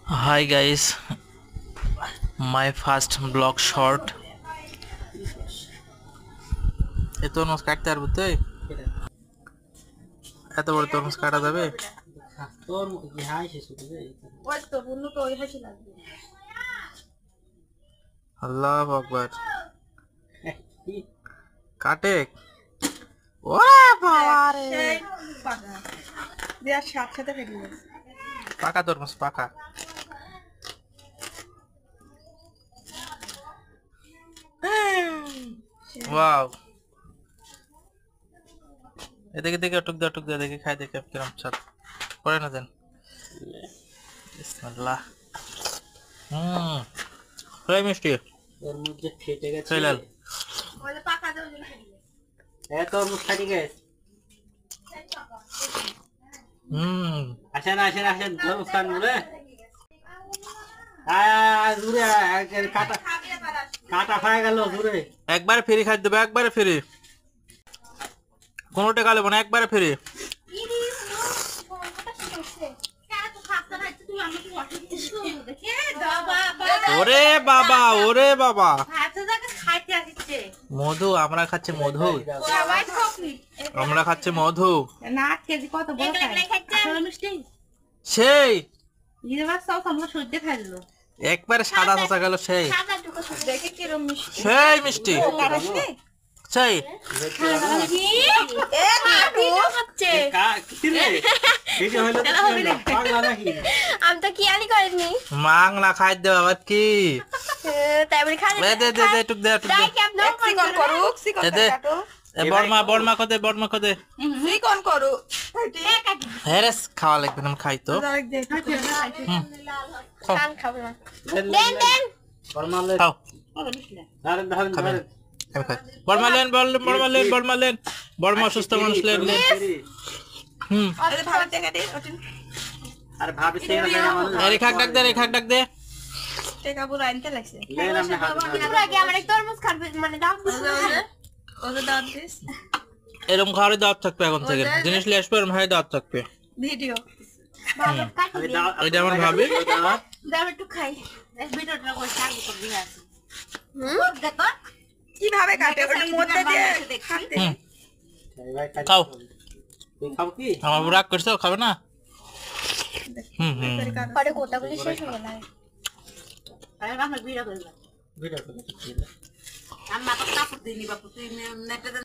Hi guys, my first blog short. এ তরমুজ কাটতে পারবো তুই? এত বড় তরমুজ কাটা যাবে? আল্লাহু আকবার। কাটে। ওরে বাবা রে। পাকা তরমুজ পাকা। ওয়াও। এদিকে দেখে টুক দে দেখি খাই দেখে কিরম স্বাদ পড়ে না দেন বিসমিল্লাহ খুবই মিষ্টি এর মধ্যে ফেটে গেছে খেলাল ওই যে পাকা দাও যে খাইলে এত মুখ ফাটি গেছে আসেন তরমুজ খান বলে দূরে কাটা খায় গেল দূরে একবারে ফ্রি খাই দেবে একবারে ফ্রি কোনো টাকা নেব না একবারে ফ্রি ওরে বাবা মধু আমরা খাচ্ছি মধু না কেজি কত বড় খাই মিষ্টি সেই ইরবা সব আমরা সহ্য খাইলো একবারে সাদা সাদা গেল সেই দেখে কিরম মিষ্টি সেই মিষ্টি সেই এ কাটু হচ্ছে আমি তো কি আনি করিনি মাংলা খাই দে আবার কি তাই বলে খালি দে টুক দে তাই কি আপনি সিকন করুক সিকন কাটু এ বড়মা কদে সিকন করু হেরেস খাওয়া লাগবে না খাই তো খান খাবো না দেন খাও ধরেন খাবেন আমি খাই বড়মা লেন বড়মা অসুস্থ মানুষ লেন আরে ভালো টাকা দে ওটিন আর ভাবি সে না মানুষ রে খাক ডাক দে টাকা পুরো আনতে লাগছে লেন আপনি হাত কিন্তু আগে আমার একটা তরমুজ খাবে মানে দাম ওদের দাও দিস এরকম খাওয়ারে দাওয়াত থাকবে এখন থেকে জিনিস নিয়ে আসবে এরকম ভাই দাওয়াত থাকবে ভিডিও বাবা কাটি খালি দে দাও এটা আমার ভাবি দাম একটু খাই ভিডিওটা কই থাকবে তো দিয়ে আছে দেখো কিভাবে কাটে ওটার মধ্যে দিয়ে খাতে ভাই খাও তুই খাও কি আমার রাগ করছো খাবে না পরে কোটাগুলি শেষ হয়ে গেল আরে আমরা ভিডিও করব ভিডিও করে আমরা তো কাপড় দিই নি বাপু তুই নেটে